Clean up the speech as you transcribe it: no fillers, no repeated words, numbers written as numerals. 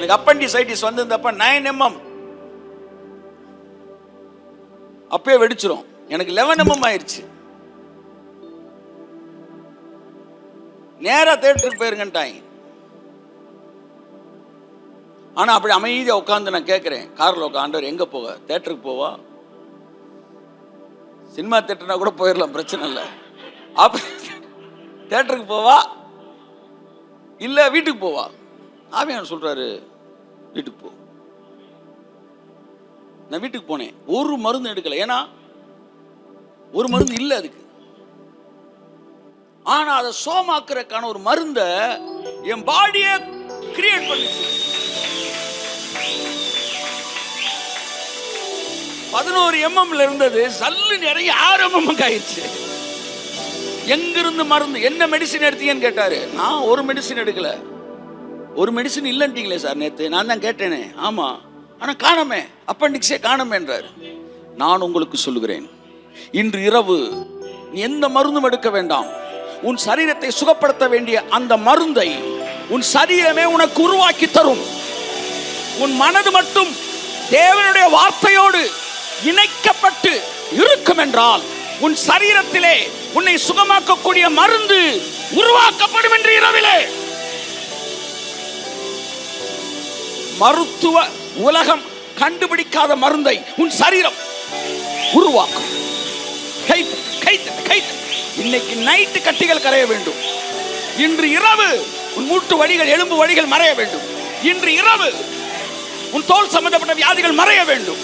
எனக்கு appendicitis வந்திருந்தப்ப 9 mm அப்பயே வெடிச்சிரும். எனக்கு 11 mm ஆயிடுச்சு. நேரா தேட்டருக்கு போயிருங்கன்ட்டாங்க. ஆனா அப்படி அமைதியா உட்காந்து நான் கேட்கிறேன், கார்ல உட்காந்து எங்க போக? தேட்டருக்கு போவா? சினிமா தேட்டர்னா கூட போயிடலாம், பிரச்சனை இல்லை. அப்ப தேட்டருக்கு போவா இல்ல வீட்டுக்கு போவா? ஆவியானவர் சொல்றாரு வீட்டுக்கு போ. நான் வீட்டுக்கு போனேன். ஒரு மருந்து எடுக்கல, ஏன்னா ஒரு மருந்து இல்லை அதுக்கு. ஆனா அதை சோமாக்குறதுக்கான ஒரு மருந்தை என் பாடியை கிரியேட் பண்ணிச்சு. 11 mm இருந்தது, சல்லு நிறைய 6 mm ஆயிடுச்சு. எங்கிருந்து மருந்து, என்ன மெடிசின் எடுத்தீங்கன்னு கேட்டாரு. நான் ஒரு மெடிசின் எடுக்கல. ஒரு மெடிசின் இல்லைன்ட்டீங்களே சார் நேற்று. நான் தான் கேட்டேனே. ஆமா, ஆனா காணமே, அப்பண்டிக்ஸே காணமே என்றார். நான் உங்களுக்கு சொல்லுகிறேன், இன்று இரவு நீ எந்த மருந்தும் எடுக்க வேண்டாம். உன் சரீரத்தை சுகப்படுத்த வேண்டிய அந்த மருந்தை உன் சரீரமே உனக்கு உருவாக்கி தரும். உன் மனது மட்டும் தேவனுடைய வார்த்தையோடு இணைக்கப்பட்டு இருக்கும் என்றால் உன் சரீரத்திலே உன்னை சுகமாக்கக்கூடிய மருந்து உருவாக்கப்படும் என்று இரவிலே. மருத்துவ உலகம் கண்டுபிடிக்காத மருந்தை உன் சரீரம் உருவாக்கும். இன்னைக்கு நைட்டு கட்டிகள் கரைய வேண்டும். இன்று இரவு உன் மூட்டு வலிகள், எலும்பு வலிகள் மறைய வேண்டும். இன்று இரவு உன் தோல் சம்பந்தப்பட்ட வியாதிகள் மறைய வேண்டும்.